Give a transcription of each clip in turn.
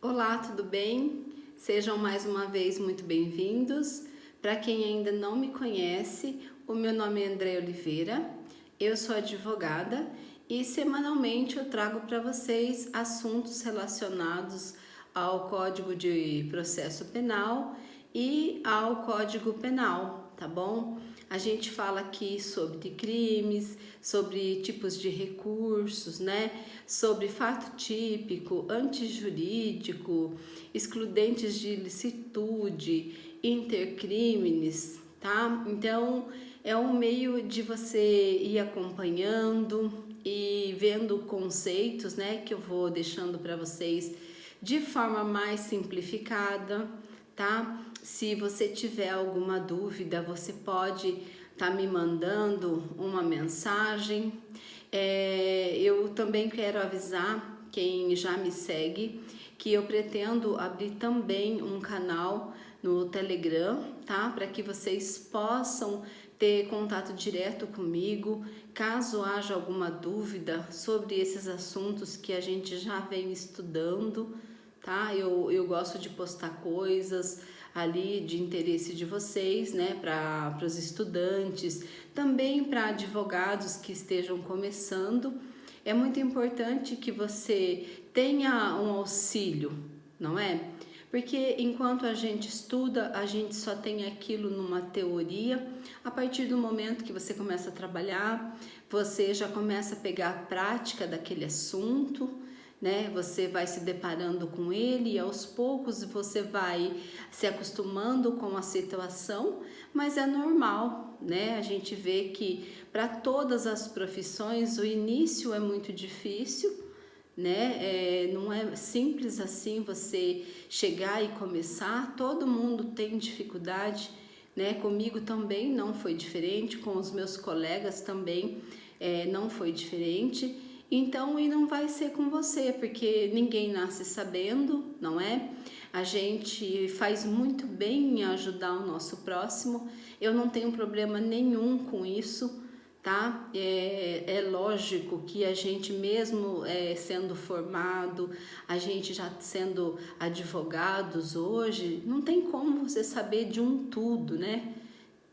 Olá, tudo bem? Sejam mais uma vez muito bem-vindos. Para quem ainda não me conhece, o meu nome é André Oliveira, eu sou advogada e semanalmente eu trago para vocês assuntos relacionados ao Código de Processo Penal e ao Código Penal, tá bom? A gente fala aqui sobre crimes, sobre tipos de recursos, né? Sobre fato típico, antijurídico, excludentes de ilicitude, intercrimes, tá? Então, é um meio de você ir acompanhando e vendo conceitos, né? Que eu vou deixando para vocês de forma mais simplificada, tá? Se você tiver alguma dúvida, você pode estar me mandando uma mensagem. Eu também quero avisar quem já me segue que eu pretendo abrir também um canal no Telegram, tá? Para que vocês possam ter contato direto comigo, caso haja alguma dúvida sobre esses assuntos que a gente já vem estudando, tá? Eu gosto de postar coisas ali de interesse de vocês, né, para os estudantes, também para advogados que estejam começando. É muito importante que você tenha um auxílio, não é? Porque enquanto a gente estuda, a gente só tem aquilo numa teoria. A partir do momento que você começa a trabalhar, você já começa a pegar a prática daquele assunto, né? Você vai se deparando com ele e aos poucos você vai se acostumando com a situação, mas é normal, né? A gente vê que para todas as profissões o início é muito difícil, né? Não é simples assim você chegar e começar, todo mundo tem dificuldade, né? Comigo também não foi diferente, com os meus colegas também não foi diferente. Então, e não vai ser com você, porque ninguém nasce sabendo, não é? A gente faz muito bem em ajudar o nosso próximo, eu não tenho problema nenhum com isso, tá? É lógico que a gente mesmo sendo formado, a gente já sendo advogados hoje, não tem como você saber de um tudo, né?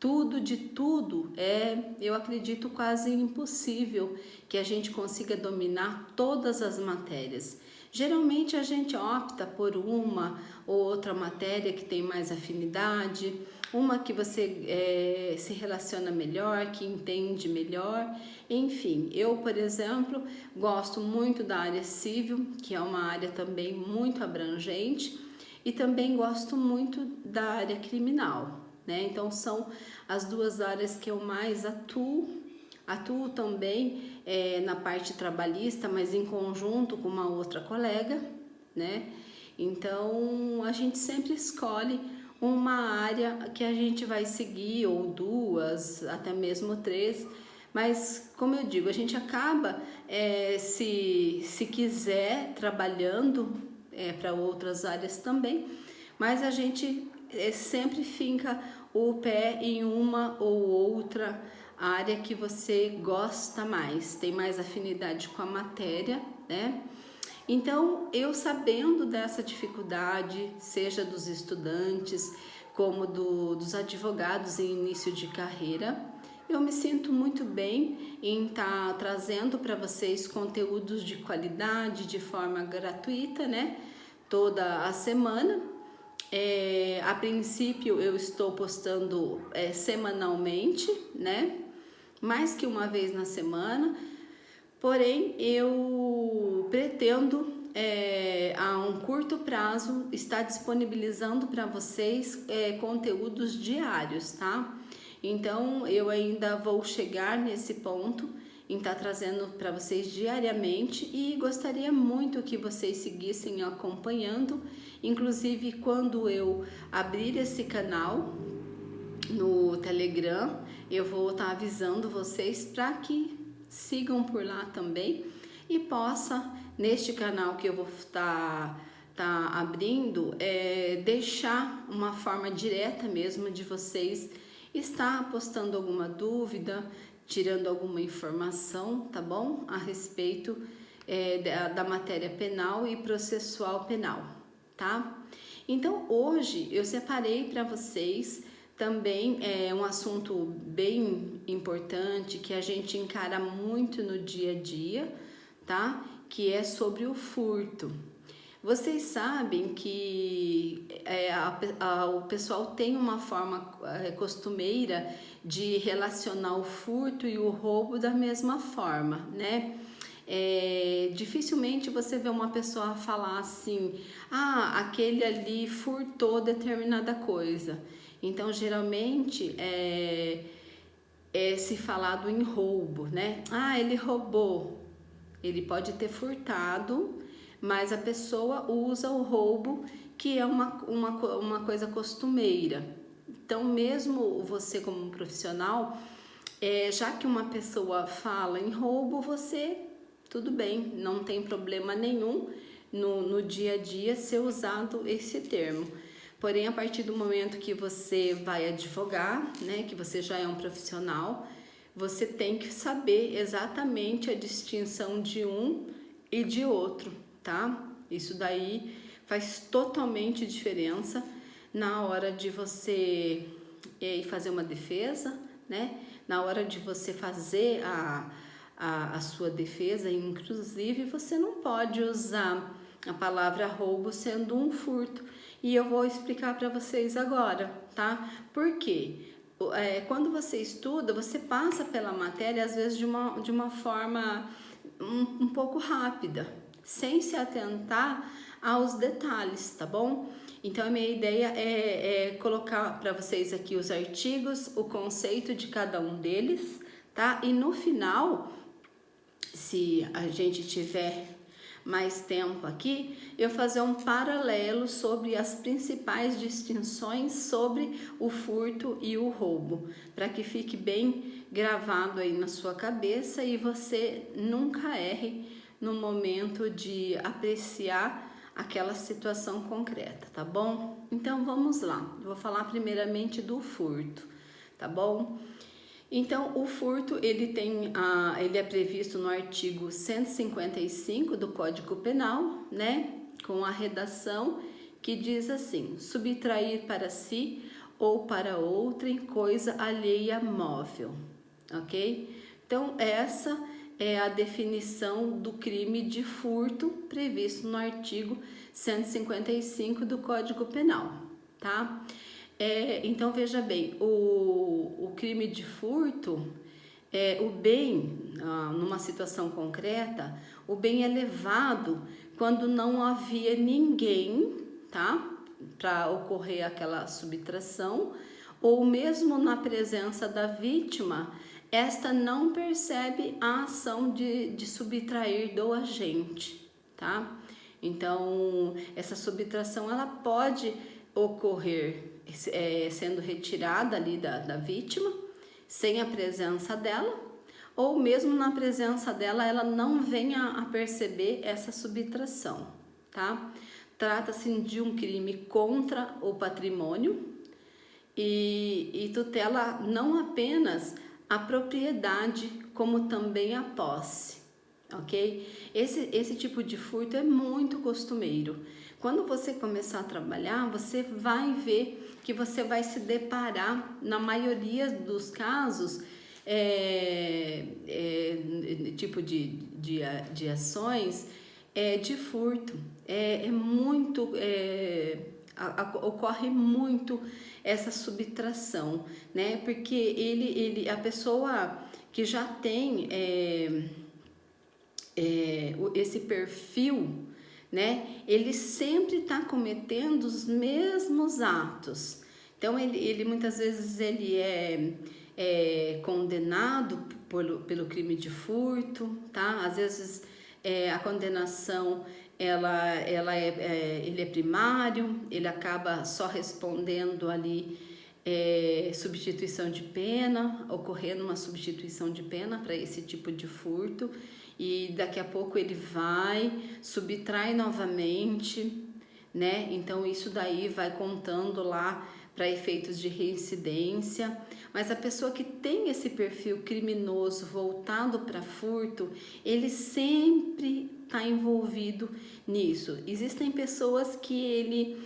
Tudo de tudo eu acredito, quase impossível que a gente consiga dominar todas as matérias. Geralmente a gente opta por uma ou outra matéria que tem mais afinidade, uma que você se relaciona melhor, que entende melhor. Enfim, eu, por exemplo, gosto muito da área civil, que é uma área também muito abrangente, e também gosto muito da área criminal, né? Então são as duas áreas que eu mais atuo também na parte trabalhista, mas em conjunto com uma outra colega, né? Então a gente sempre escolhe uma área que a gente vai seguir, ou duas, até mesmo três, mas como eu digo, a gente acaba se quiser trabalhando para outras áreas também, mas a gente sempre finca o pé em uma ou outra área que você gosta mais, tem mais afinidade com a matéria, né? Então, eu sabendo dessa dificuldade, seja dos estudantes, como dos advogados em início de carreira, eu me sinto muito bem em estar trazendo para vocês conteúdos de qualidade, de forma gratuita, né? Toda a semana. A princípio eu estou postando semanalmente, né? Mais que uma vez na semana, porém eu pretendo a um curto prazo estar disponibilizando para vocês conteúdos diários, tá? Então eu ainda vou chegar nesse ponto em estar trazendo para vocês diariamente e gostaria muito que vocês seguissem acompanhando, inclusive quando eu abrir esse canal no Telegram, eu vou estar avisando vocês para que sigam por lá também e possa, neste canal que eu vou estar abrindo, deixar uma forma direta mesmo de vocês estar postando alguma dúvida, tirando alguma informação, tá bom? A respeito da matéria penal e processual penal, tá? Então hoje eu separei para vocês também um assunto bem importante que a gente encara muito no dia a dia, tá? Que é sobre o furto. Vocês sabem que o pessoal tem uma forma costumeira de relacionar o furto e o roubo da mesma forma, né? Dificilmente você vê uma pessoa falar assim, aquele ali furtou determinada coisa. Então, geralmente, se falado em roubo, né? Ele roubou. Ele pode ter furtado, mas a pessoa usa o roubo, que é uma coisa costumeira. Então, mesmo você como profissional, já que uma pessoa fala em roubo, tudo bem, não tem problema nenhum no dia a dia ser usado esse termo. Porém, a partir do momento que você vai advogar, né, que você já é um profissional, você tem que saber exatamente a distinção de um e de outro, tá? Isso daí faz totalmente diferença na hora de você ir fazer uma defesa, né? Na hora de você fazer a sua defesa, inclusive você não pode usar a palavra roubo sendo um furto. E eu vou explicar para vocês agora, tá? Por quê? Quando você estuda, você passa pela matéria, às vezes, de uma forma um pouco rápida, sem se atentar aos detalhes, tá bom? Então, a minha ideia é colocar para vocês aqui os artigos, o conceito de cada um deles, tá? E no final, se a gente tiver mais tempo aqui, eu fazer um paralelo sobre as principais distinções sobre o furto e o roubo, para que fique bem gravado aí na sua cabeça e você nunca erre no momento de apreciar aquela situação concreta, tá bom? Então vamos lá, eu vou falar primeiramente do furto, tá bom? Então, o furto, ele é previsto no artigo 155 do Código Penal, né? Com a redação que diz assim: subtrair para si ou para outrem coisa alheia móvel, ok? Então, essa é a definição do crime de furto previsto no artigo 155 do Código Penal, tá? Então, veja bem, o crime de furto, o bem, numa situação concreta, o bem é levado quando não havia ninguém, tá? Para ocorrer aquela subtração, ou mesmo na presença da vítima, esta não percebe a ação de subtrair do agente, tá? Então, essa subtração, ela pode ocorrer sendo retirada ali da vítima, sem a presença dela, ou mesmo na presença dela, ela não venha a perceber essa subtração, tá? Trata-se de um crime contra o patrimônio e tutela não apenas a propriedade, como também a posse, ok? Esse tipo de furto é muito costumeiro. Quando você começar a trabalhar, você vai ver que você vai se deparar, na maioria dos casos, tipo de ações de furto. Ocorre muito essa subtração, né? Porque a pessoa que já tem esse perfil, né? Ele sempre está cometendo os mesmos atos. Então, ele muitas vezes ele é condenado pelo crime de furto, tá? Às vezes a condenação ele é primário, ele acaba só respondendo ali substituição de pena, ocorrendo uma substituição de pena para esse tipo de furto. E daqui a pouco ele subtrai novamente, né? Então isso daí vai contando lá para efeitos de reincidência, mas a pessoa que tem esse perfil criminoso voltado para furto, ele sempre está envolvido nisso. Existem pessoas que ele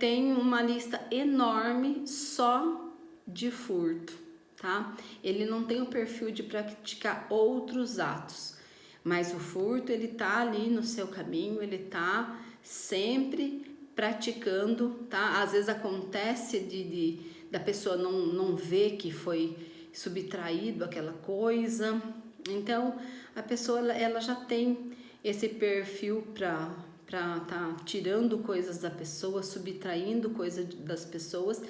tem uma lista enorme só de furto, tá? Ele não tem o perfil de praticar outros atos, mas o furto ele tá ali no seu caminho, ele tá sempre praticando, tá? Às vezes acontece da pessoa não ver que foi subtraído aquela coisa. Então a pessoa ela já tem esse perfil para tá tirando coisas da pessoa, subtraindo coisas das pessoas.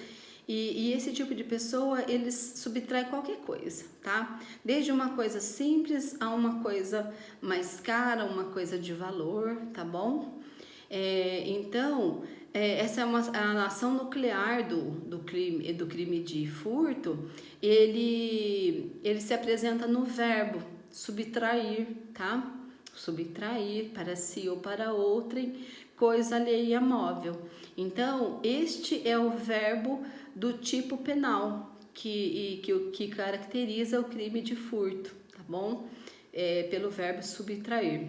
E esse tipo de pessoa, eles subtrai qualquer coisa, tá? Desde uma coisa simples a uma coisa mais cara, uma coisa de valor, tá bom? Então, essa é a ação nuclear do crime de furto, ele se apresenta no verbo subtrair, tá? Subtrair para si ou para outrem coisa alheia móvel. Então, este é o verbo do tipo penal que caracteriza o crime de furto, tá bom? Pelo verbo subtrair,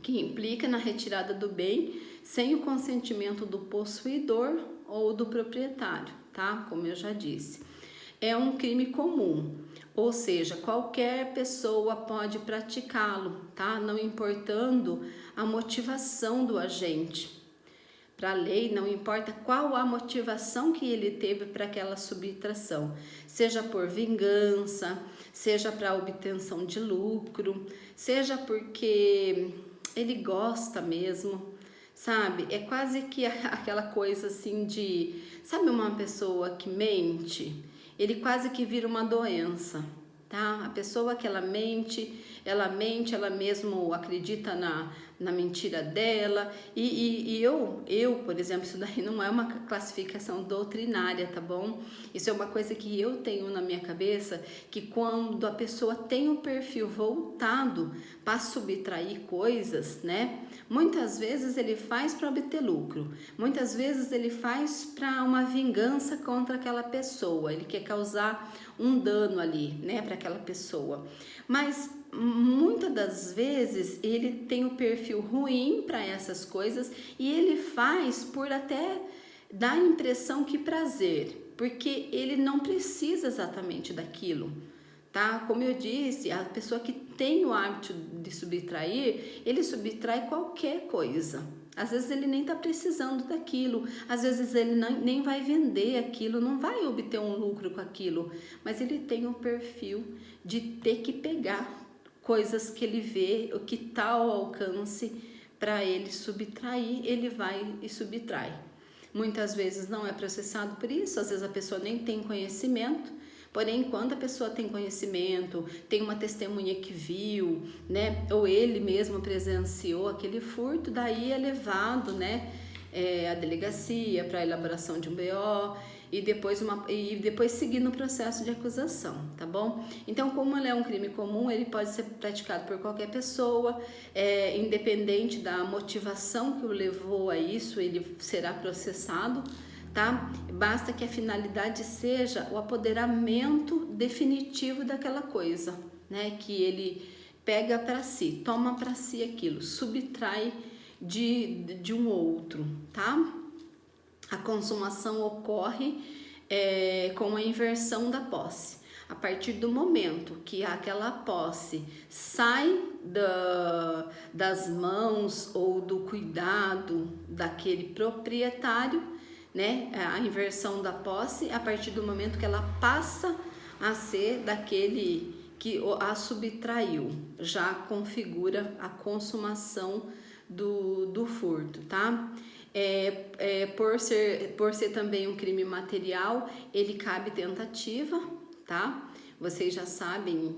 que implica na retirada do bem sem o consentimento do possuidor ou do proprietário, tá? Como eu já disse. É um crime comum, ou seja, qualquer pessoa pode praticá-lo, tá? Não importando a motivação do agente. Para a lei, não importa qual a motivação que ele teve para aquela subtração, seja por vingança, seja para obtenção de lucro, seja porque ele gosta mesmo, sabe? É quase que aquela coisa assim de, sabe, uma pessoa que mente, ele quase que vira uma doença, tá? A pessoa que ela mente, ela mesmo acredita na mentira dela, e eu, por exemplo, isso daí não é uma classificação doutrinária, tá bom? Isso é uma coisa que eu tenho na minha cabeça, que quando a pessoa tem um perfil voltado para subtrair coisas, né? Muitas vezes ele faz para obter lucro, muitas vezes ele faz para uma vingança contra aquela pessoa, ele quer causar um dano ali, né, para aquela pessoa, mas muitas das vezes ele tem um perfil ruim para essas coisas e ele faz por até dar a impressão que prazer, porque ele não precisa exatamente daquilo, tá? Como eu disse, a pessoa que tem o hábito de subtrair, ele subtrai qualquer coisa. Às vezes ele nem está precisando daquilo, às vezes ele nem vai vender aquilo, não vai obter um lucro com aquilo, mas ele tem um perfil de ter que pegar coisas que ele vê, o que está ao alcance para ele subtrair, ele vai e subtrai. Muitas vezes não é processado por isso, às vezes a pessoa nem tem conhecimento, porém, quando a pessoa tem conhecimento, tem uma testemunha que viu, né, ou ele mesmo presenciou aquele furto, daí é levado, né, à delegacia para a elaboração de um BO e depois seguir no processo de acusação, tá bom? Então, como ele é um crime comum, ele pode ser praticado por qualquer pessoa, independente da motivação que o levou a isso, ele será processado, tá? Basta que a finalidade seja o apoderamento definitivo daquela coisa, né? Que ele pega para si, toma para si aquilo, subtrai de um outro, tá? A consumação ocorre com a inversão da posse. A partir do momento que aquela posse sai das mãos ou do cuidado daquele proprietário, né? A inversão da posse, a partir do momento que ela passa a ser daquele que a subtraiu, já configura a consumação do furto, tá? Por ser também um crime material, ele cabe tentativa, tá? Vocês já sabem,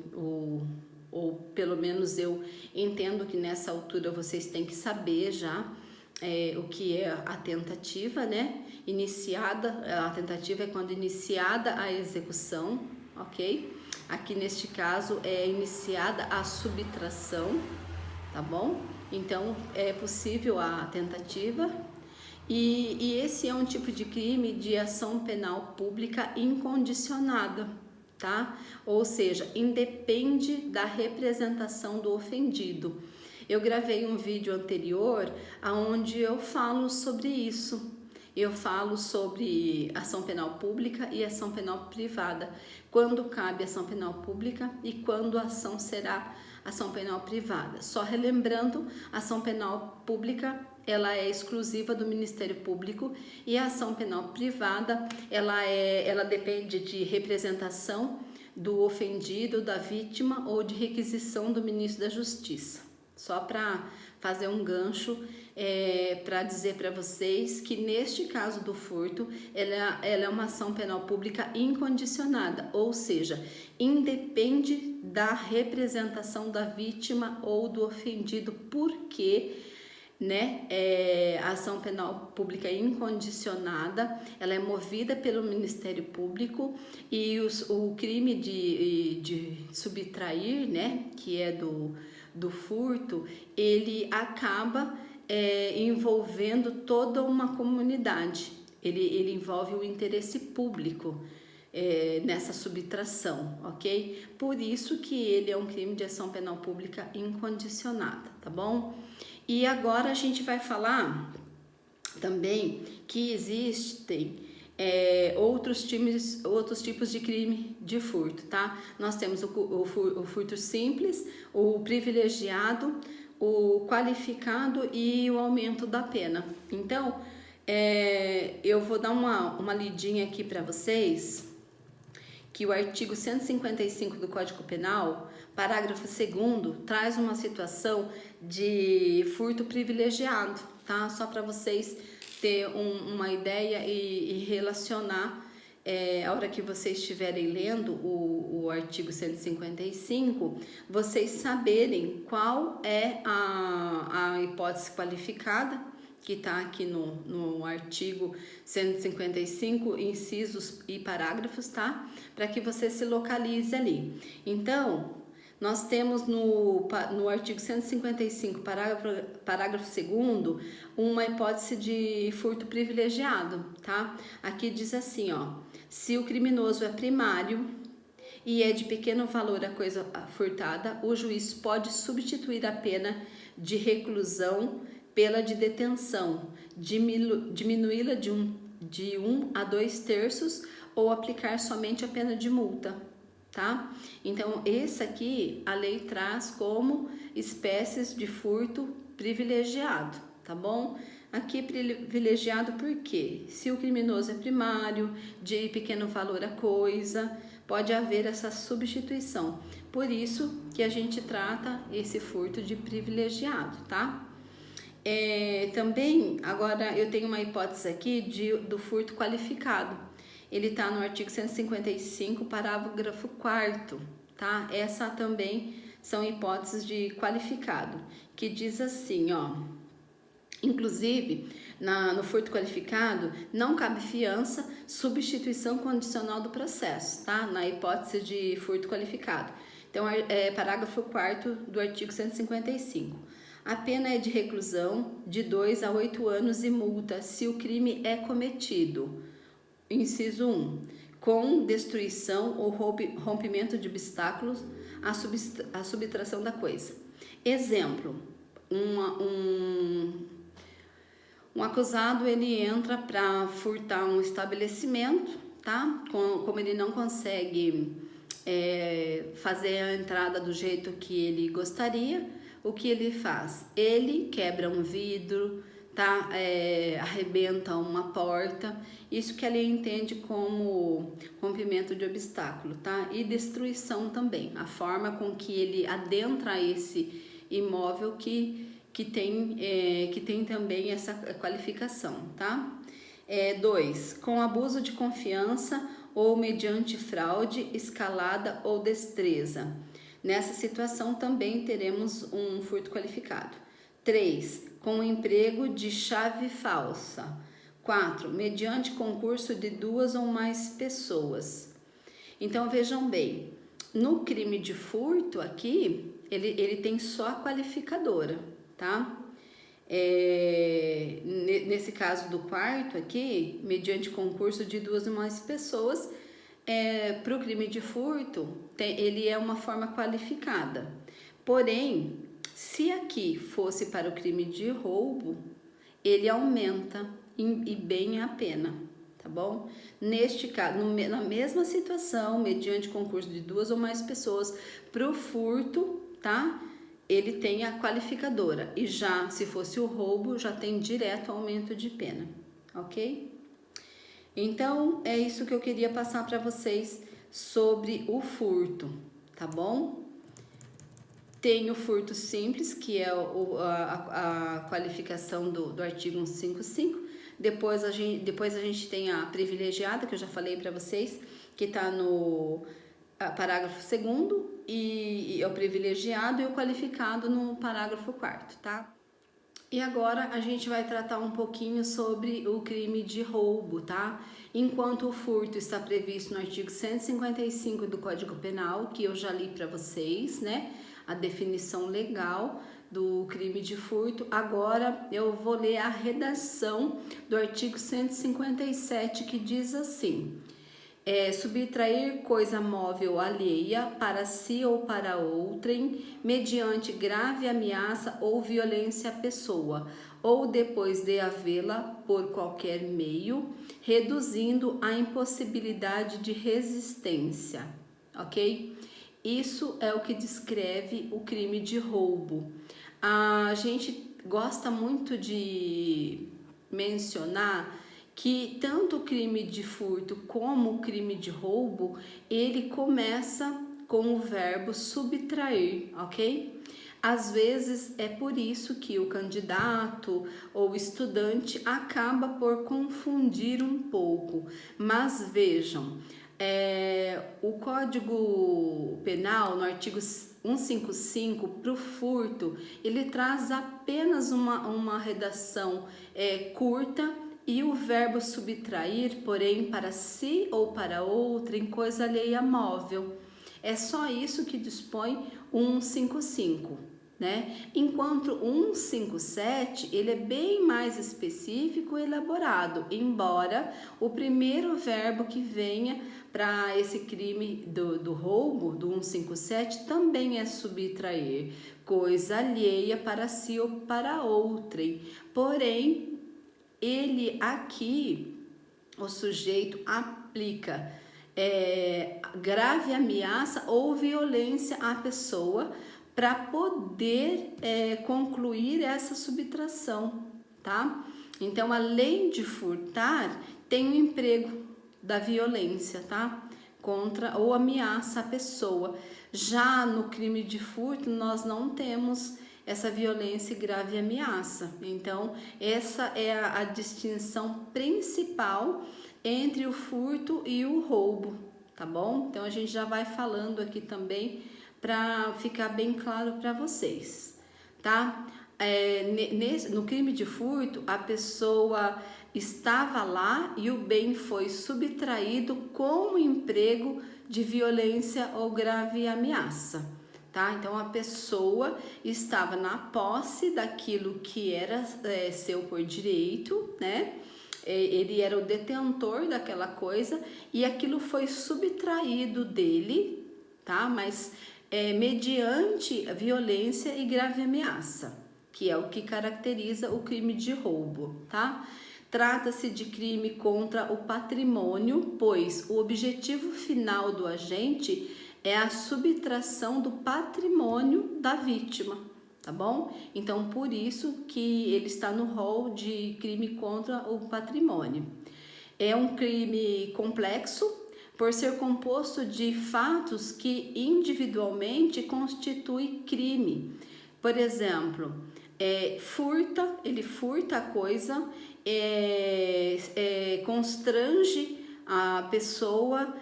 ou pelo menos eu entendo que nessa altura vocês têm que saber já o que é a tentativa, né? A tentativa é quando iniciada a execução, ok? Aqui neste caso é iniciada a subtração, tá bom? Então é possível a tentativa E esse é um tipo de crime de ação penal pública incondicionada, tá? Ou seja, independe da representação do ofendido. Eu gravei um vídeo anterior onde eu falo sobre isso. Eu falo sobre ação penal pública e ação penal privada. Quando cabe ação penal pública e quando a ação será ação penal privada. Só relembrando, a ação penal pública ela é exclusiva do Ministério Público e a ação penal privada ela depende de representação do ofendido, da vítima ou de requisição do ministro da Justiça. Só para fazer um gancho para dizer para vocês que neste caso do furto, ela é uma ação penal pública incondicionada, ou seja, independe da representação da vítima ou do ofendido, porque a ação penal pública incondicionada, ela é movida pelo Ministério Público e o crime de subtrair, que é do furto, ele acaba envolvendo toda uma comunidade. Ele envolve o interesse público nessa subtração, ok? Por isso que ele é um crime de ação penal pública incondicionada, tá bom? E agora a gente vai falar também que existem outros tipos de crime de furto, tá? Nós temos o furto simples, o privilegiado, o qualificado e o aumento da pena. Então, eu vou dar uma lidinha aqui para vocês, que o artigo 155 do Código Penal, parágrafo 2º, traz uma situação de furto privilegiado, tá? Só para vocês ter uma ideia e relacionar, a hora que vocês estiverem lendo o artigo 155, vocês saberem qual é a hipótese qualificada, que está aqui no artigo 155, incisos e parágrafos, tá? Para que você se localize ali. Então, nós temos no artigo 155, parágrafo 2º, uma hipótese de furto privilegiado, tá? Aqui diz assim, ó: se o criminoso é primário e é de pequeno valor a coisa furtada, o juiz pode substituir a pena de reclusão pela de detenção, diminuí-la de 1 a 2/3 ou aplicar somente a pena de multa, tá? Então, esse aqui a lei traz como espécies de furto privilegiado, tá bom? Aqui privilegiado porque se o criminoso é primário, de pequeno valor a coisa, pode haver essa substituição. Por isso que a gente trata esse furto de privilegiado, tá? Também, agora eu tenho uma hipótese aqui do furto qualificado. Ele está no artigo 155, parágrafo 4º, tá? Essa também são hipóteses de qualificado, que diz assim, ó: inclusive, no furto qualificado, não cabe fiança, substituição condicional do processo, tá? Na hipótese de furto qualificado. Então, parágrafo 4º do artigo 155. A pena é de reclusão de 2 a 8 anos e multa se o crime é cometido. Inciso 1. Com destruição ou rompimento de obstáculos à subtração da coisa. Exemplo: um acusado, ele entra para furtar um estabelecimento, tá? Como ele não consegue fazer a entrada do jeito que ele gostaria, o que ele faz? Ele quebra um vidro, tá? Arrebenta uma porta, isso que ele entende como rompimento de obstáculo, tá? E destruição também, a forma com que ele adentra esse imóvel que tem também essa qualificação, tá? 2. Com abuso de confiança ou mediante fraude, escalada ou destreza. Nessa situação também teremos um furto qualificado. 3. Com o emprego de chave falsa. 4. Mediante concurso de 2 ou mais pessoas. Então, vejam bem, no crime de furto aqui, ele tem só a qualificadora, tá? nesse caso do quarto aqui, mediante concurso de 2 ou mais pessoas, para o crime de furto, ele é uma forma qualificada. Porém, se aqui fosse para o crime de roubo, ele aumenta e bem a pena, tá bom? Neste caso, na mesma situação, mediante concurso de 2 ou mais pessoas, para o furto, tá? Ele tem a qualificadora, e já se fosse o roubo, já tem direto aumento de pena, ok? Então, é isso que eu queria passar para vocês sobre o furto, tá bom? Tem o furto simples, que é a qualificação do artigo 155. Depois a gente tem a privilegiada, que eu já falei para vocês, que está no parágrafo 2º, e é o privilegiado e o qualificado no parágrafo 4º, tá? E agora a gente vai tratar um pouquinho sobre o crime de roubo, tá? Enquanto o furto está previsto no artigo 155 do Código Penal, que eu já li para vocês, né? A definição legal do crime de furto. Agora eu vou ler a redação do artigo 157, que diz assim: subtrair coisa móvel alheia para si ou para outrem, mediante grave ameaça ou violência à pessoa, ou depois de havê-la por qualquer meio, reduzindo a impossibilidade de resistência, ok? Isso é o que descreve o crime de roubo. A gente gosta muito de mencionar que tanto o crime de furto como o crime de roubo, ele começa com o verbo subtrair, ok? Às vezes é por isso que o candidato ou o estudante acaba por confundir um pouco, mas vejam, o Código Penal, no artigo 155, para o furto, ele traz apenas uma redação curta, e o verbo subtrair, porém, para si ou para outra, em coisa alheia móvel. É só isso que dispõe o 155, né? Enquanto o 157, ele é bem mais específico e elaborado, embora o primeiro verbo que venha para esse crime do roubo, do 157, também é subtrair, coisa alheia para si ou para outrem. Porém, ele aqui, o sujeito aplica grave ameaça ou violência à pessoa para poder concluir essa subtração, tá? Então, além de furtar, tem o emprego da violência, tá? Contra ou ameaça à pessoa. Já no crime de furto, nós não temos essa violência e grave ameaça. Então, essa é a distinção principal entre o furto e o roubo, tá bom? Então, a gente já vai falando aqui também para ficar bem claro para vocês, tá? No crime de furto, a pessoa estava lá e o bem foi subtraído com o emprego de violência ou grave ameaça. Tá? Então, a pessoa estava na posse daquilo que era seu por direito, né? Ele era o detentor daquela coisa e aquilo foi subtraído dele, tá? Mas mediante violência e grave ameaça, que é o que caracteriza o crime de roubo, tá? Trata-se de crime contra o patrimônio, pois o objetivo final do agente é a subtração do patrimônio da vítima, tá bom? Então, por isso que ele está no rol de crime contra o patrimônio. É um crime complexo, por ser composto de fatos que individualmente constituem crime. Por exemplo, ele furta a coisa, constrange a pessoa,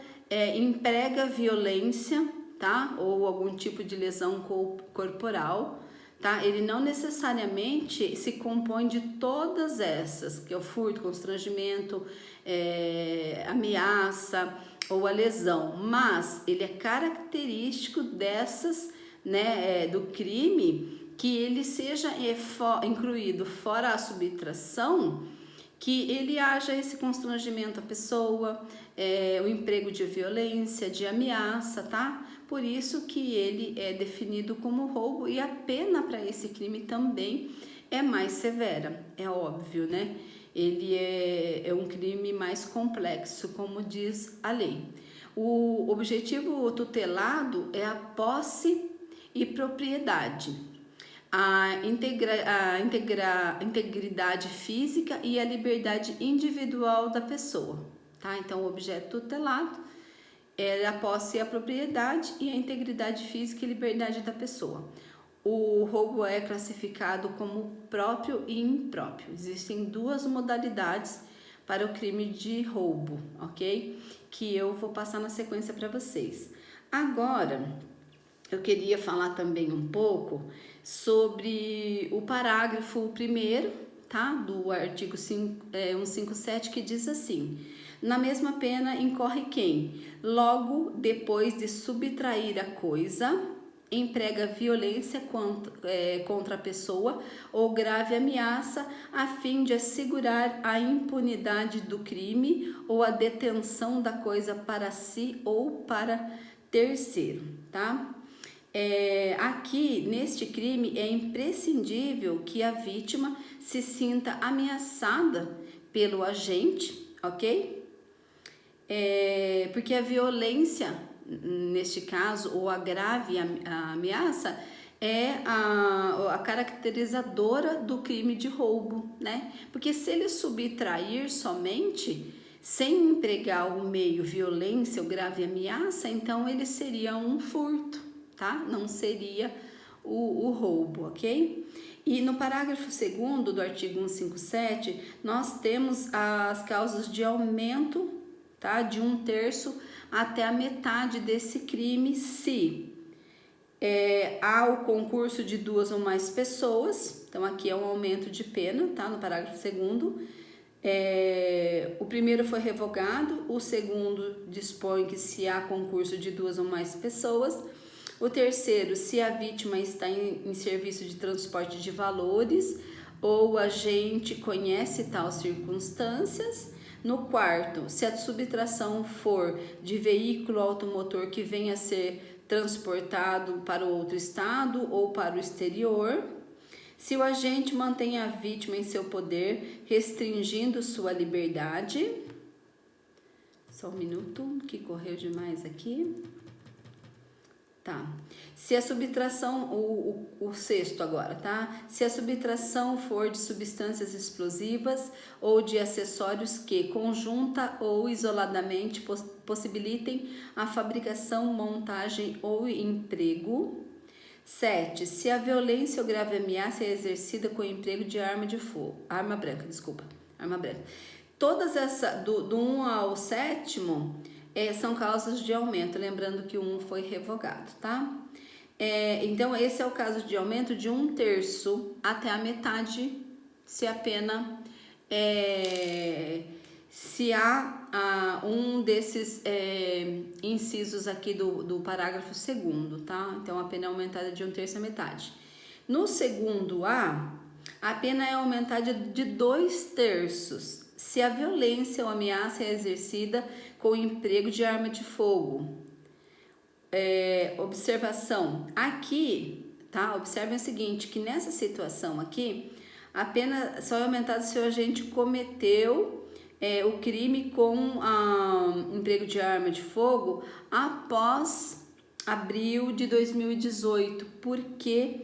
emprega violência, tá? Ou algum tipo de lesão corporal, tá? Ele não necessariamente se compõe de todas essas, que é o furto, constrangimento, ameaça ou a lesão, mas ele é característico dessas, né, do crime, que ele seja incluído fora a subtração, que ele haja esse constrangimento à pessoa, o emprego de violência, de ameaça, tá? Por isso que ele é definido como roubo e a pena para esse crime também é mais severa, é óbvio, né? Ele é um crime mais complexo, como diz a lei. O objetivo tutelado é a posse e propriedade, a integridade física e a liberdade individual da pessoa, tá? Então, o objeto tutelado é a posse e a propriedade e a integridade física e liberdade da pessoa. O roubo é classificado como próprio e impróprio. Existem duas modalidades para o crime de roubo, ok? Que eu vou passar na sequência para vocês. Agora, eu queria falar também um pouco sobre o parágrafo 1º, tá? Do artigo 157, que diz assim: na mesma pena incorre quem, logo depois de subtrair a coisa, emprega violência contra a pessoa ou grave ameaça a fim de assegurar a impunidade do crime ou a detenção da coisa para si ou para terceiro, tá? Aqui, neste crime, é imprescindível que a vítima se sinta ameaçada pelo agente, ok? Porque a violência, neste caso, ou a grave ameaça, é a caracterizadora do crime de roubo, né? Porque se ele subtrair somente, sem empregar o meio violência ou grave ameaça, então ele seria um furto, tá? Não seria o roubo, ok? E no parágrafo 2º do artigo 157, nós temos as causas de aumento, tá? De 1/3 até a metade desse crime, se há o concurso de 2 ou mais pessoas. Então, aqui é um aumento de pena, tá? No parágrafo 2º. O primeiro foi revogado, o segundo dispõe que se há concurso de 2 ou mais pessoas. O terceiro, se a vítima está em serviço de transporte de valores ou o agente conhece tais circunstâncias. No quarto, se a subtração for de veículo automotor que venha a ser transportado para outro estado ou para o exterior. Se o agente mantém a vítima em seu poder, restringindo sua liberdade. Só um minuto, que correu demais aqui. Tá. Se a subtração, o sexto agora, tá? Se a subtração for de substâncias explosivas ou de acessórios que, conjunta ou isoladamente, possibilitem a fabricação, montagem ou emprego. 7. Se a violência ou grave ameaça é exercida com o emprego de arma branca. Todas essas, do 1 ao 7º, são causas de aumento, lembrando que o 1 foi revogado, tá? Então, esse é o caso de aumento de 1/3 até a metade, se a pena, se há um desses incisos aqui do parágrafo 2º, tá? Então, a pena é aumentada de 1/3 à metade. No segundo A pena é aumentada de 2/3 se a violência ou ameaça é exercida com o emprego de arma de fogo. Observação, aqui, tá? Observem o seguinte, que nessa situação aqui, a pena só é aumentada se o agente cometeu o crime com emprego de arma de fogo após abril de 2018, porque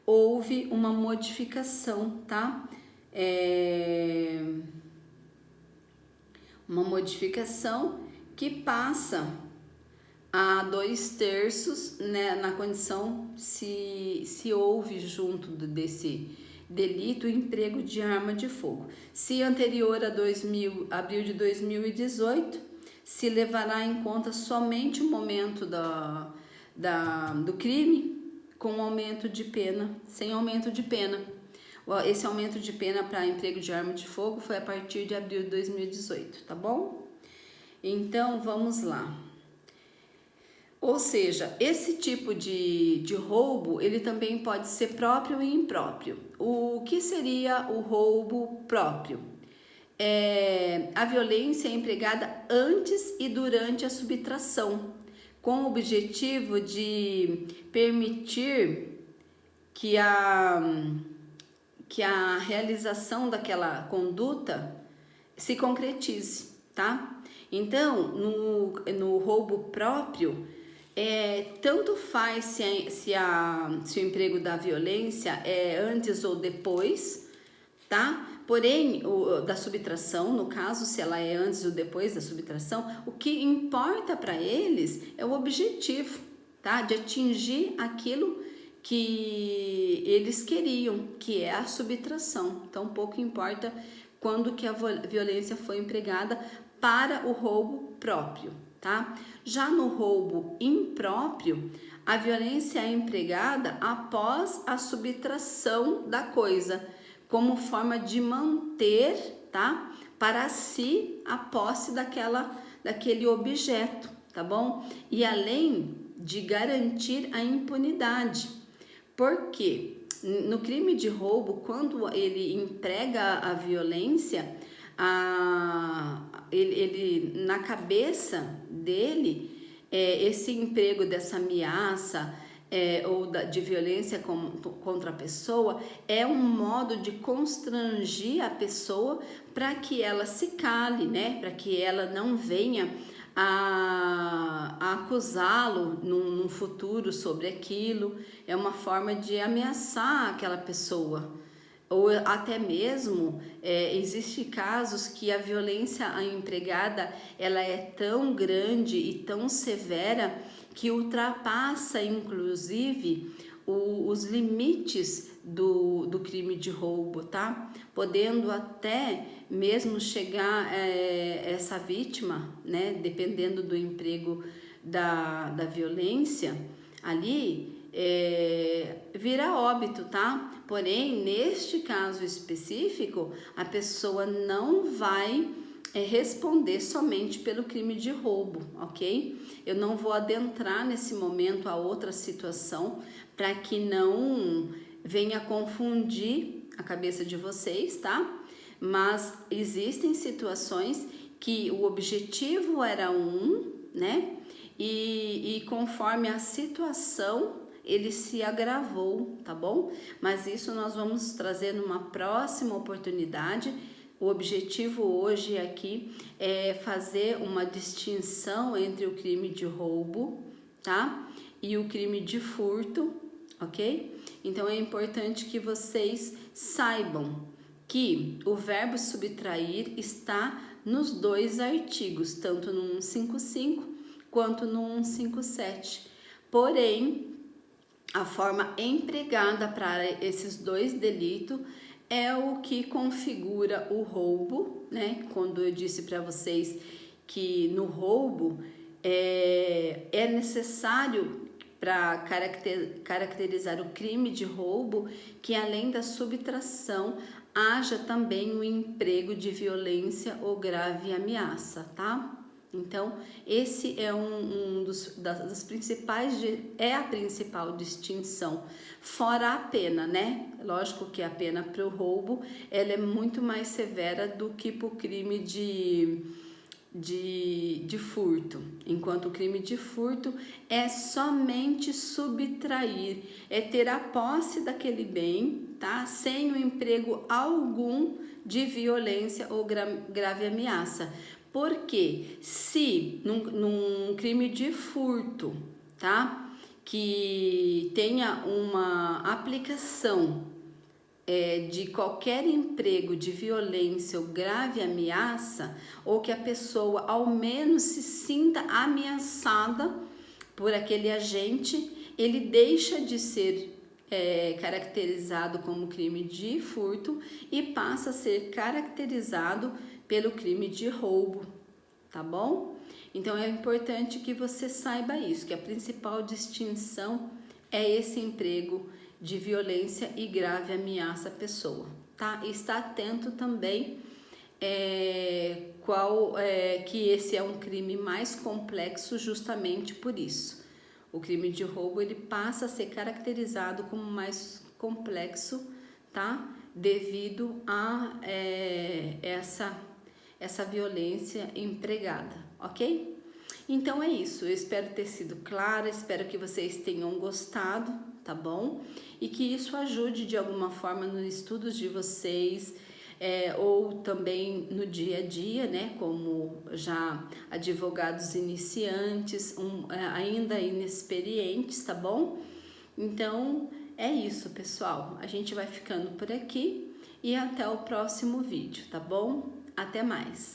houve uma modificação, tá? Uma modificação que passa a 2/3, né, na condição se houve junto desse delito emprego de arma de fogo. Se anterior a abril de 2018, se levará em conta somente o momento do crime, com aumento de pena, sem aumento de pena. Esse aumento de pena para emprego de arma de fogo foi a partir de abril de 2018, tá bom? Então, vamos lá. Ou seja, esse tipo de roubo, ele também pode ser próprio e impróprio. O que seria o roubo próprio? A violência é empregada antes e durante a subtração, com o objetivo de permitir que a realização daquela conduta se concretize, tá? Então, no roubo próprio, tanto faz se o emprego da violência é antes ou depois, tá? Porém, da subtração, no caso, se ela é antes ou depois da subtração, o que importa para eles é o objetivo, tá? De atingir aquilo que eles queriam, que é a subtração. Então, pouco importa quando que a violência foi empregada para o roubo próprio, tá? Já no roubo impróprio, a violência é empregada após a subtração da coisa, como forma de manter, tá? Para si a posse daquele objeto, tá bom? E além de garantir a impunidade. Porque no crime de roubo, quando ele emprega a violência, ele na cabeça dele, esse emprego dessa ameaça ou de violência contra a pessoa é um modo de constranger a pessoa para que ela se cale, né? Para que ela não venha a acusá-lo num futuro sobre aquilo. É uma forma de ameaçar aquela pessoa. Ou até mesmo existe casos que a violência empregada ela é tão grande e tão severa que ultrapassa inclusive os limites do crime de roubo, tá? Podendo até mesmo chegar essa vítima, né? Dependendo do emprego da violência ali, vira óbito, tá? Porém, neste caso específico, a pessoa não vai responder somente pelo crime de roubo, ok? Eu não vou adentrar nesse momento a outra situação para que não venha confundir a cabeça de vocês, tá? Mas existem situações que o objetivo era né? E conforme a situação ele se agravou, tá bom? Mas isso nós vamos trazer numa próxima oportunidade. O objetivo hoje aqui é fazer uma distinção entre o crime de roubo, tá? E o crime de furto, ok? Então é importante que vocês saibam que o verbo subtrair está nos dois artigos, tanto no 155 quanto no 157. Porém, a forma empregada para esses dois delitos é o que configura o roubo, né? Quando eu disse para vocês que no roubo é necessário para caracterizar o crime de roubo que além da subtração haja também o emprego de violência ou grave ameaça, tá? Então, esse é das principais, a principal distinção, fora a pena, né? Lógico que a pena para o roubo, ela é muito mais severa do que para o crime de furto, enquanto o crime de furto é somente subtrair, é ter a posse daquele bem, tá? Sem o emprego algum de violência ou grave ameaça. Porque se num crime de furto, tá? Que tenha uma aplicação de qualquer emprego de violência ou grave ameaça, ou que a pessoa ao menos se sinta ameaçada por aquele agente, ele deixa de ser caracterizado como crime de furto e passa a ser caracterizado pelo crime de roubo, tá bom? Então é importante que você saiba isso, que a principal distinção é esse emprego de violência e grave ameaça à pessoa, tá? E está atento também que esse é um crime mais complexo justamente por isso, O crime de roubo ele passa a ser caracterizado como mais complexo, tá? Devido a essa violência empregada, ok? Então é isso, eu espero ter sido clara, espero que vocês tenham gostado, tá bom? E que isso ajude de alguma forma nos estudos de vocês, ou também no dia a dia, né? Como já advogados iniciantes, ainda inexperientes, tá bom? Então é isso, pessoal. A gente vai ficando por aqui e até o próximo vídeo, tá bom? Até mais!